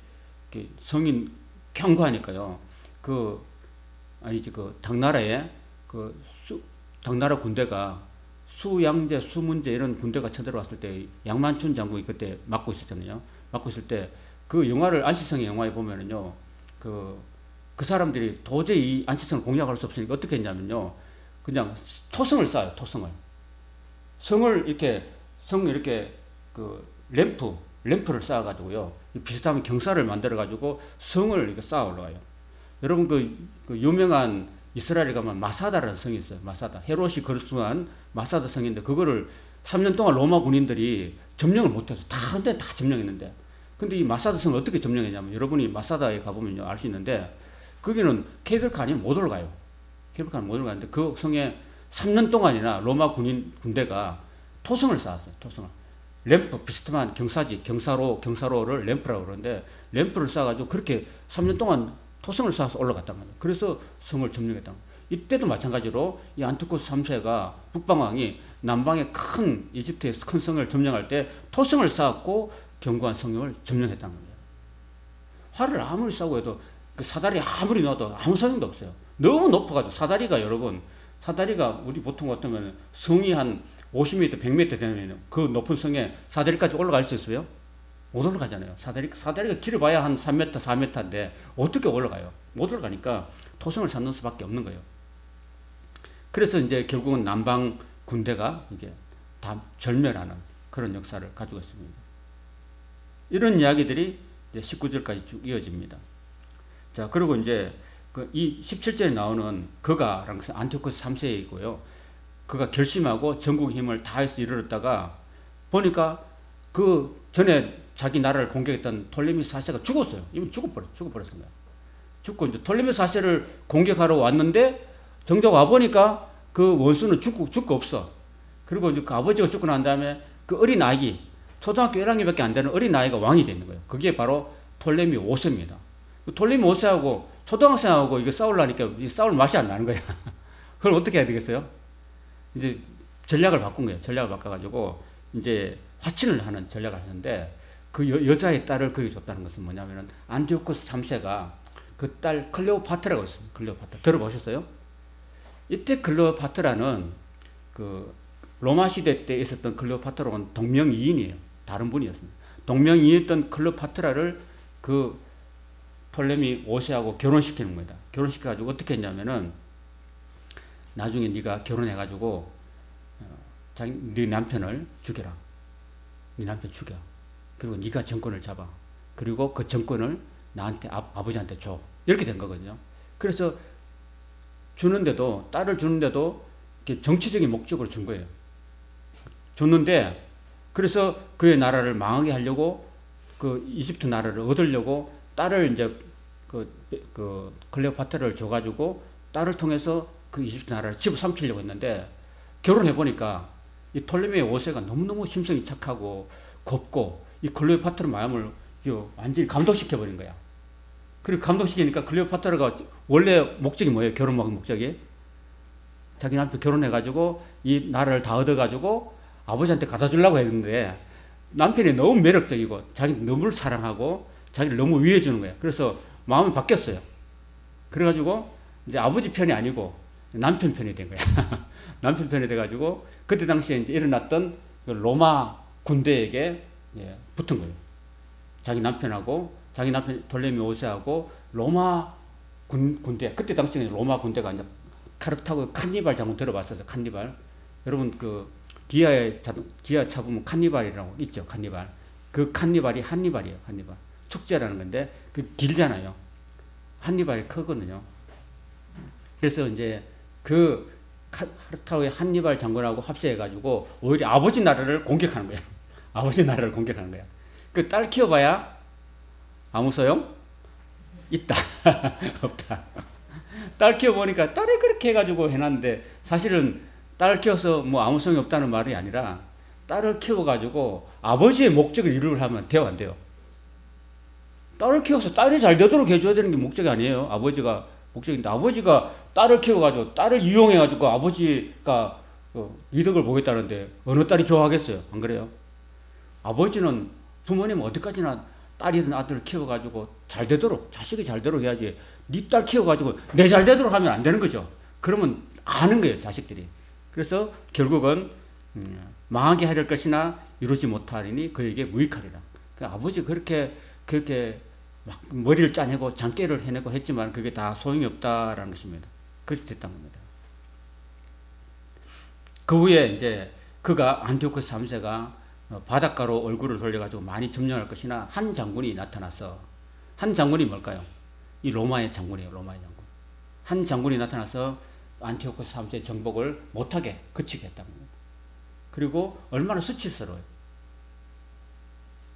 성인 견고하니까요. 그 당나라에 당나라 군대가 수양제, 수문제 이런 군대가 쳐들어왔을 때 양만춘 장군이 그때 맡고 있었잖아요. 맡고 있을 때 그 영화를 안시성의 영화에 보면은요. 그 사람들이 도저히 이 안시성을 공략할 수 없으니까 어떻게 했냐면요. 그냥 토성을 쌓아요. 토성을. 성을 이렇게 램프를 쌓아가지고요. 비슷하면 경사를 만들어가지고 성을 이렇게 쌓아 올라가요. 여러분 그 유명한 이스라엘에 가면 마사다라는 성이 있어요. 마사다. 헤롯이 건축한 마사다 성인데 그거를 3년 동안 로마 군인들이 점령을 못해서 다 점령했는데 근데 이 마사다 성을 어떻게 점령했냐면 여러분이 마사다에 가보면요 알 수 있는데 거기는 케이블카 아니면 못 올라가요. 케이블카는 못 올라가는데 그 성에 3년 동안이나 로마 군대가 토성을 쌓았어요. 토성을. 램프 비슷한 경사로를 램프라고 그러는데 램프를 쌓아가지고 그렇게 3년 동안 토성을 쌓아서 올라갔단 말이에요. 그래서 성을 점령했단 말이에요. 이때도 마찬가지로 이 안티오코스 3세가 북방왕이 남방의 큰 이집트의 큰 성을 점령할 때 토성을 쌓았고 견고한 성을 점령했단 말이에요. 활을 아무리 쏘고 해도 그 사다리 아무리 넣어도 아무 소용도 없어요. 너무 높아가지고 사다리가 우리 보통 같으면 성이 한 50m, 100m 되면 그 높은 성에 사다리까지 올라갈 수 있어요? 못 올라가잖아요. 사다리가 길어봐야 한 3m, 4m인데 어떻게 올라가요? 못 올라가니까 토성을 쌓는 수밖에 없는 거예요. 그래서 이제 결국은 남방 군대가 이게 다 절멸하는 그런 역사를 가지고 있습니다. 이런 이야기들이 이제 19절까지 쭉 이어집니다. 자, 그리고 이제 이 17절에 나오는 그가라는 것은 안티오코스 3세이고요. 그가 결심하고 전국 힘을 다해서 이르렀다가 보니까 그 전에 자기 나라를 공격했던 톨레미 4세가 죽었어요. 이미 죽어버렸습니다. 죽고 이제 톨레미 4세를 공격하러 왔는데 정작 와보니까 그 원수는 죽고 없어. 그리고 이제 그 아버지가 죽고 난 다음에 그 어린 아기, 초등학교 1학년밖에 안 되는 어린 아이가 왕이 되는 거예요. 그게 바로 톨레미 5세입니다. 톨레미 5세하고 초등학생하고 이거 싸우려니까 싸울 맛이 안 나는 거야. 그걸 어떻게 해야 되겠어요? 이제 전략을 바꾼 거예요. 전략을 바꿔가지고 이제 화친을 하는 전략을 하는데 그 여자의 딸을 거기 줬다는 것은 뭐냐면은 안티오코스 3세가 그 딸 클레오파트라고 있습니다. 클레오파트 들어보셨어요? 이때 클레오파트라는 그 로마 시대 때 있었던 클레오파트라는 동명이인이에요. 다른 분이었습니다. 동명이인이었던 클레오파트라를 그 톨레미 5세하고 결혼시키는 겁니다. 결혼시켜가지고 어떻게 했냐면은 나중에 네가 결혼해가지고 네 남편을 죽여라. 네 남편 죽여. 그리고 네가 정권을 잡아. 그리고 그 정권을 나한테 아버지한테 줘. 이렇게 된 거거든요. 그래서 주는데도 딸을 주는데도 정치적인 목적으로 준 거예요. 줬는데 그래서 그의 나라를 망하게 하려고 그 이집트 나라를 얻으려고 딸을 이제 그 클레오파트라를 줘가지고 딸을 통해서 그 이집트 나라를 집어삼키려고 했는데 결혼해 보니까 이 톨레미 5세가 너무너무 심성이 착하고 곱고 이 클레오파트라 마음을 완전히 감동시켜 버린 거야. 그리고 감동시키니까 클레오파트라가 원래 목적이 뭐예요? 결혼 목적이 자기 남편 결혼해가지고 이 나라를 다 얻어가지고 아버지한테 갖다 주려고 했는데 남편이 너무 매력적이고 자기 너무 사랑하고 자기를 너무 위해 주는 거야. 그래서 마음이 바뀌었어요. 그래가지고 이제 아버지 편이 아니고 남편 편이 된 거야. 남편 편이 돼가지고 그때 당시에 이제 일어났던 로마 군대에게 붙은 거예요. 자기 남편하고 자기 남편 돌레미 5세하고 로마 군대 그때 당시에 로마 군대가 이제 카르타고 칸니발 장군 들어봤어요. 칸니발 여러분 그 기아 차보면 칸니발이라고 있죠. 칸니발 그 칸니발이 한니발이에요. 한니발 축제라는 건데 그 길잖아요. 한니발이 크거든요. 그래서 이제 그 카르타고의 한니발 장군하고 합세해가지고 오히려 아버지 나라를 공격하는 거야. 아버지 나라를 공격하는 거야. 그 딸 키워봐야 아무 소용 있다. 없다. 딸 키워보니까 딸을 그렇게 해가지고 해놨는데 사실은 딸을 키워서 뭐 아무 소용이 없다는 말이 아니라 딸을 키워가지고 아버지의 목적을 이루려면 돼요, 안 돼요? 딸을 키워서 딸이 잘 되도록 해줘야 되는 게 목적이 아니에요. 아버지가 목적인데 아버지가 딸을 키워가지고 딸을 이용해가지고 아버지가 이득을 보겠다는데 어느 딸이 좋아하겠어요? 안 그래요? 아버지는 부모님은 어디까지나 딸이든 아들을 키워가지고 잘 되도록 자식이 잘 되도록 해야지 네 딸 키워가지고 내 잘 되도록 하면 안 되는 거죠. 그러면 아는 거예요 자식들이. 그래서 결국은 망하게 하려 것이나 이루지 못하리니 그에게 무익하리라. 그러니까 아버지 그렇게 막 머리를 짜내고 장깨를 해내고 했지만 그게 다 소용이 없다라는 것입니다. 그렇게 됐다는 겁니다. 그 후에 이제 그가 안티오코스 3세가 바닷가로 얼굴을 돌려가지고 많이 점령할 것이나 한 장군이 나타나서 한 장군이 뭘까요? 이 로마의 장군이에요. 로마의 장군. 한 장군이 나타나서 안티오코스 3세의 정복을 못하게 그치게 했다는 겁니다. 그리고 얼마나 수치스러워요.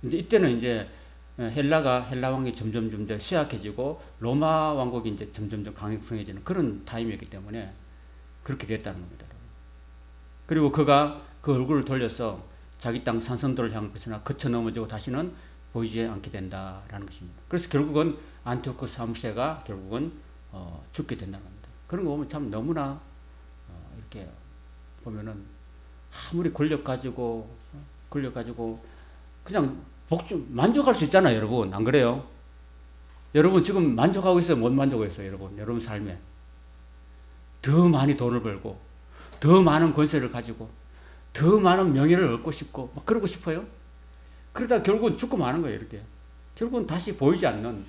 근데 이때는 이제 헬라 왕국이 점점 쇠약해지고 로마 왕국이 이제 점점 강성해지는 그런 타임이었기 때문에 그렇게 됐다는 겁니다. 그리고 그가 그 얼굴을 돌려서 자기 땅 산성도를 향한 것이나 거쳐 넘어지고 다시는 보이지 않게 된다라는 것입니다. 그래서 결국은 안티오코스 3세가 결국은 죽게 된다는 겁니다. 그런 거 보면 참 너무나 이렇게 보면은 아무리 권력 가지고 그냥 만족할 수 있잖아요, 여러분. 안 그래요? 여러분 지금 만족하고 있어요? 못 만족하고 있어요, 여러분? 여러분 삶에. 더 많이 돈을 벌고, 더 많은 권세를 가지고, 더 많은 명예를 얻고 싶고, 막 그러고 싶어요? 그러다 결국은 죽고 마는 거예요, 이렇게. 결국은 다시 보이지 않는,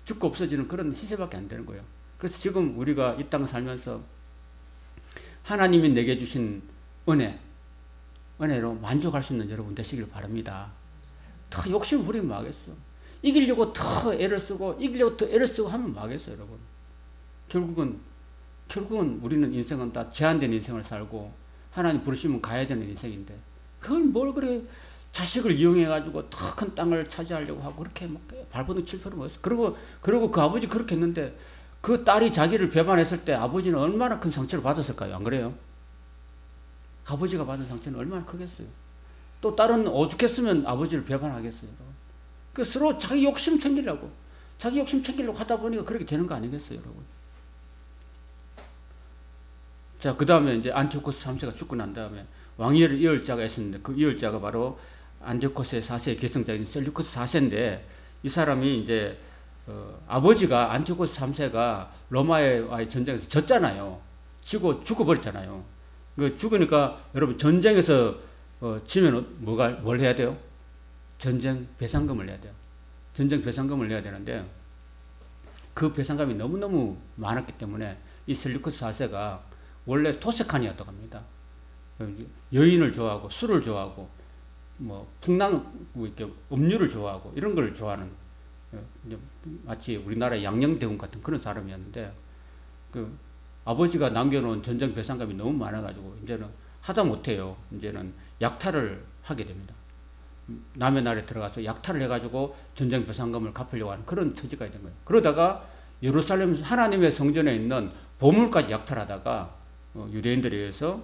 죽고 없어지는 그런 시세밖에 안 되는 거예요. 그래서 지금 우리가 이 땅을 살면서 하나님이 내게 주신 은혜로 만족할 수 있는 여러분 되시길 바랍니다. 더 욕심 부리면 망하겠어. 이기려고 더 애를 쓰고 하면 망하겠어요, 여러분. 결국은 우리는 인생은 다 제한된 인생을 살고 하나님 부르시면 가야 되는 인생인데 그걸 뭘 그래 자식을 이용해가지고 더 큰 땅을 차지하려고 하고 그렇게 막 발버둥 칠 필요는 없어. 그리고 그 아버지 그렇게 했는데 그 딸이 자기를 배반했을 때 아버지는 얼마나 큰 상처를 받았을까요? 안 그래요? 아버지가 받은 상처는 얼마나 크겠어요? 또 딸은 오죽했으면 아버지를 배반하겠어요. 그 서로 자기 욕심 챙기려고 하다 보니까 그렇게 되는 거 아니겠어요, 여러분? 자, 그 다음에 이제 안티오코스 3세가 죽고 난 다음에 왕위를 이을 자가 있었는데 그 이을 자가 바로 안티오코스의 4세의 계승자인 셀류쿠스 4세인데 이 사람이 이제 아버지가 안티오코스 3세가 로마와의 전쟁에서 졌잖아요. 죽어버렸잖아요. 그 죽으니까 여러분 전쟁에서 지면 뭘 해야 돼요? 전쟁 배상금을 내야 돼요. 전쟁 배상금을 내야 되는데 그 배상금이 너무너무 많았기 때문에 이 셀류쿠스 4세가 원래 토색한이었다고 합니다. 여인을 좋아하고 술을 좋아하고 뭐 풍랑 이렇게 음료를 좋아하고 이런 걸 좋아하는 마치 우리나라의 양녕대군 같은 그런 사람이었는데 그 아버지가 남겨놓은 전쟁 배상금이 너무 많아가지고 이제는 하다 못해요. 이제는 약탈을 하게 됩니다. 남의 나라에 들어가서 약탈을 해가지고 전쟁 배상금을 갚으려고 하는 그런 처지가 된 거예요. 그러다가 예루살렘 하나님의 성전에 있는 보물까지 약탈하다가 유대인들에 의해서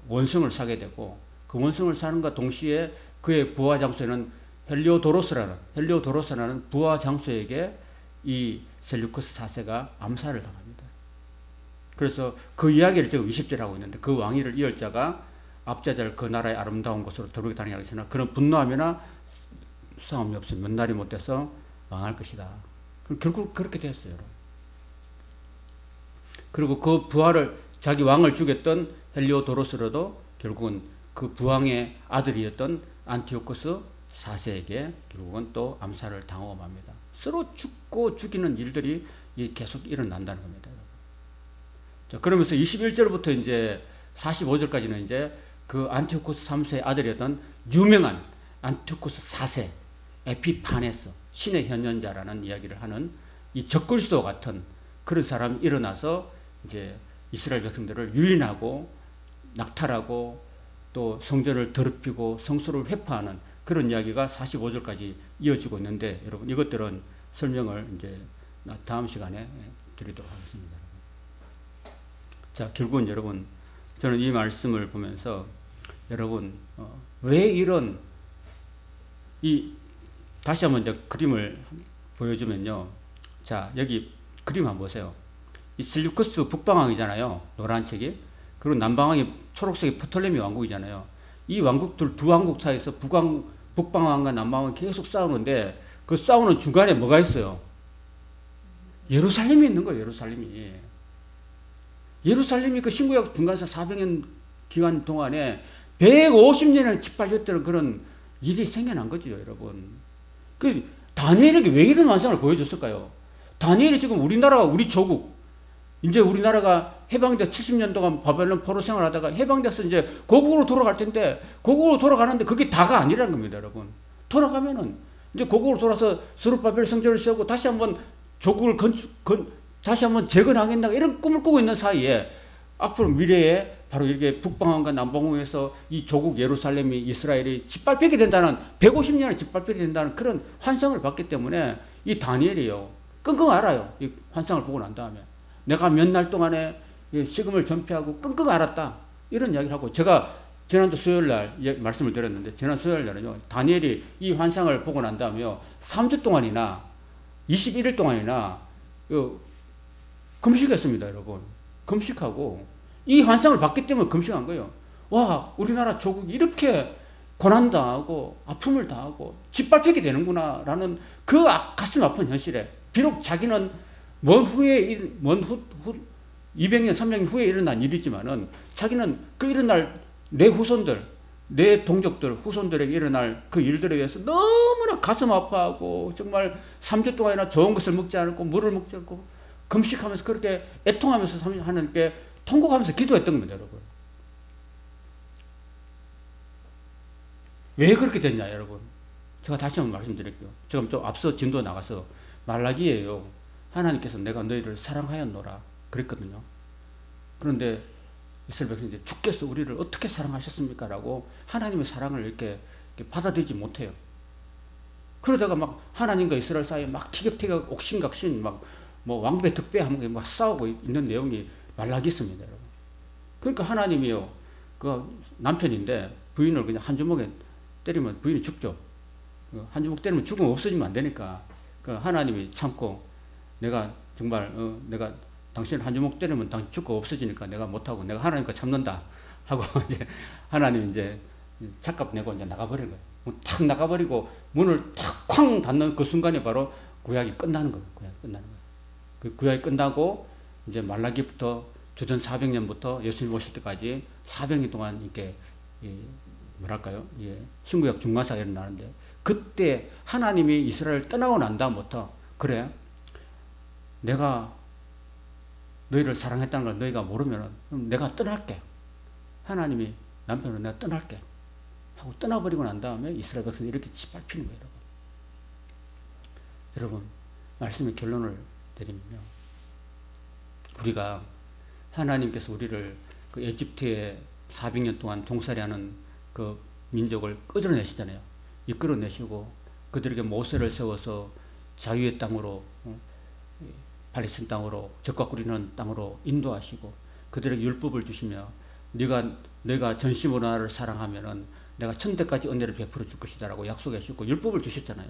원성을 사게 되고 그 원성을 사는과 동시에 그의 부하 장소에는 헬리오도로스라는 부하 장소에게 이 셀루커스 4세가 암살을 당합니다. 그래서 그 이야기를 지금 20절에 하고 있는데 그 왕위를 이을 자가 압제자를 그 나라의 아름다운 곳으로 들어오게 다니게 하시나 그런 분노하거나 싸움이 없으면 몇 날이 못 돼서 망할 것이다. 결국 그렇게 됐어요. 그리고 그 부하를 자기 왕을 죽였던 헬리오도로스로도 결국은 그 부왕의 아들이었던 안티오코스 4세에게 결국은 또 암살을 당하고 맙니다. 서로 죽고 죽이는 일들이 계속 일어난다는 겁니다. 자, 그러면서 21절부터 이제 45절까지는 이제 그 안티오코스 3세의 아들이었던 유명한 안티오코스 4세 에피파네스 신의 현현자라는 이야기를 하는 이 적그리스도 같은 그런 사람이 일어나서 이제 이스라엘 백성들을 유인하고 낙탈하고 또 성전을 더럽히고 성소를 회파하는 그런 이야기가 45절까지 이어지고 있는데 여러분 이것들은 설명을 이제 다음 시간에 드리도록 하겠습니다. 자, 결국은 여러분 저는 이 말씀을 보면서 여러분 왜 이런 다시 한번 이제 그림을 보여주면요. 자, 여기 그림 한번 보세요. 이 셀루커스 북방왕이잖아요. 노란 책이. 그리고 남방왕이 초록색이 프톨레미 왕국이잖아요. 이 왕국들 두 왕국 사이에서 북방왕과 남방왕이 계속 싸우는데 그 싸우는 중간에 뭐가 있어요? 예루살렘이 있는 거예요. 예루살렘이 그 신구약 중간에서 400년 기간 동안에 150년을 짓밟혔던 그런 일이 생겨난 거죠, 여러분. 그 다니엘에게 왜 이런 환상을 보여줬을까요? 다니엘이 지금 우리나라가 우리 조국, 이제 우리나라가 해방돼 70년 동안 바벨론 포로 생활하다가 해방돼서 이제 고국으로 돌아갈 텐데 고국으로 돌아가는데 그게 다가 아니라는 겁니다, 여러분. 돌아가면은 이제 고국으로 돌아서 스룹바벨 성전을 세우고 다시 한번 조국을 다시 한번 재건하겠다 이런 꿈을 꾸고 있는 사이에 앞으로 미래에 바로 이렇게 북방왕과 남방왕에서 이 조국 예루살렘이 이스라엘이 짓밟히게 된다는 150년을 짓밟히게 된다는 그런 환상을 봤기 때문에 이 다니엘이요 끙끙 앓아요. 이 환상을 보고 난 다음에 내가 몇 날 동안에 식음을 전폐하고 끙끙 앓았다 이런 이야기를 하고 제가 지난주 수요일날 말씀을 드렸는데 지난 수요일날은요 다니엘이 이 환상을 보고 난 다음에요 3주 동안이나 21일 동안이나 금식했습니다, 여러분. 금식하고 이 환상을 봤기 때문에 금식한 거예요. 와, 우리나라 조국이 이렇게 고난당하고 아픔을 당하고 짓밟히게 되는구나 라는 그 가슴 아픈 현실에 비록 자기는 먼 200년, 300년 후에 일어난 일이지만은 자기는 그 일어날 내 후손들, 내 동족들, 후손들에게 일어날 그 일들에 대해서 너무나 가슴 아파하고 정말 3주 동안이나 좋은 것을 먹지 않고 물을 먹지 않고 금식하면서 그렇게 애통하면서 하나님께 통곡하면서 기도했던 겁니다, 여러분. 왜 그렇게 됐냐, 여러분. 제가 다시 한번 말씀드릴게요. 지금 좀 앞서 진도 나가서 말라기예요. 하나님께서 내가 너희를 사랑하였노라 그랬거든요. 그런데 이스라엘 백성들이 주께서 우리를 어떻게 사랑하셨습니까? 라고 하나님의 사랑을 이렇게 받아들이지 못해요. 그러다가 막 하나님과 이스라엘 사이에 막 티격태격 옥신각신 뭐 왕배 득배하면서 막 싸우고 있는 내용이 말라기 있습니다, 여러분. 그러니까 하나님이요, 그 남편인데 부인을 그냥 한 주먹에 때리면 부인이 죽죠. 한 주먹 때리면 죽으면 없어지면 안 되니까 그 하나님이 참고 내가 정말 내가 당신을 한 주먹 때리면 당신 죽고 없어지니까 내가 못하고 내가 하나님과 참는다 하고 이제 하나님 이제 착갑 내고 이제 나가버린 거예요. 탁 나가버리고 문을 탁 쾅 닫는 그 순간에 바로 구약이 끝나는 거예요. 그 구약이 끝나고 이제 말라기부터 주전 400년부터 예수님 오실 때까지 400년 동안 이렇게 뭐랄까요? 신구약 중간사가 일어나는데 그때 하나님이 이스라엘을 떠나고 난 다음부터 그래 내가 너희를 사랑했다는 걸 너희가 모르면 내가 떠날게. 하나님이 남편은 내가 떠날게 하고 떠나버리고 난 다음에 이스라엘 백성이 이렇게 짓밟히는 거예요. 여러분, 말씀의 결론을 내리면요, 우리가 하나님께서 우리를 그 에집트에 400년 동안 종살이하는 그 민족을 끌어내시잖아요. 이끌어내시고 그들에게 모세를 세워서 자유의 땅으로, 팔레스틴 땅으로, 적과 꾸리는 땅으로 인도하시고 그들에게 율법을 주시며 내가 전심으로 나를 사랑하면은 내가 천대까지 은혜를 베풀어 줄 것이다라고 약속해 주시고 율법을 주셨잖아요.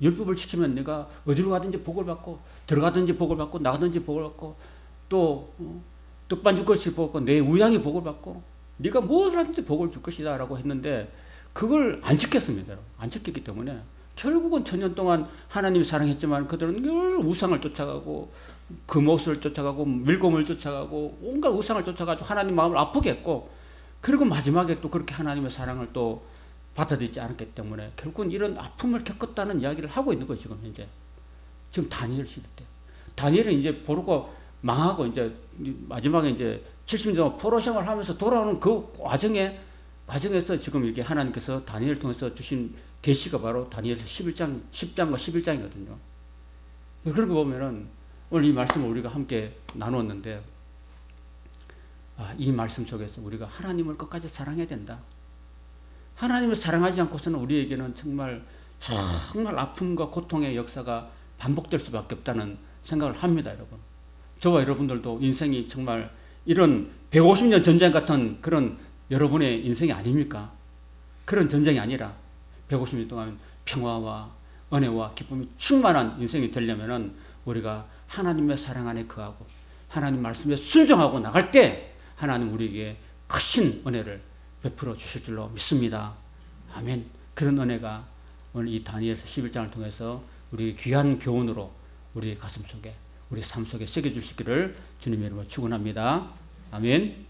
율법을 지키면 내가 어디로 가든지 복을 받고 들어가든지 복을 받고 나가든지 복을 받고 또 떡반 줄 것이 복을 받고 내 우양이 복을 받고 네가 무엇을 하든지 복을 줄 것이다 라고 했는데 그걸 안 지켰습니다. 안 지켰기 때문에 결국은 천년 동안 하나님이 사랑했지만 그들은 늘 우상을 쫓아가고 금옷을 쫓아가고 밀곰을 쫓아가고 온갖 우상을 쫓아가지고 하나님 마음을 아프게 했고 그리고 마지막에 또 그렇게 하나님의 사랑을 또 받아들이지 않았기 때문에 결국은 이런 아픔을 겪었다는 이야기를 하고 있는 거예요. 지금 현재. 지금 다니엘 시대 때. 다니엘은 이제 보르고 망하고 이제 마지막에 이제 70년 동안 포로 생활을 하면서 돌아오는 그 과정에서 지금 이렇게 하나님께서 다니엘을 통해서 주신 계시가 바로 다니엘서 10장과 11장이거든요. 그런 거 보면은 오늘 이 말씀을 우리가 함께 나누었는데 이 말씀 속에서 우리가 하나님을 끝까지 사랑해야 된다. 하나님을 사랑하지 않고서는 우리에게는 정말 아픔과 고통의 역사가 반복될 수밖에 없다는 생각을 합니다, 여러분. 저와 여러분들도 인생이 정말 이런 150년 전쟁 같은 그런 여러분의 인생이 아닙니까? 그런 전쟁이 아니라 150년 동안 평화와 은혜와 기쁨이 충만한 인생이 되려면은 우리가 하나님의 사랑 안에 거하고 하나님 말씀에 순종하고 나갈 때 하나님 우리에게 크신 은혜를 베풀어 주실 줄로 믿습니다. 아멘. 그런 은혜가 오늘 이 다니엘서 11장을 통해서 우리 귀한 교훈으로 우리 가슴 속에 우리 삶 속에 새겨 주시기를 주님의 이름으로 축원합니다. 아멘.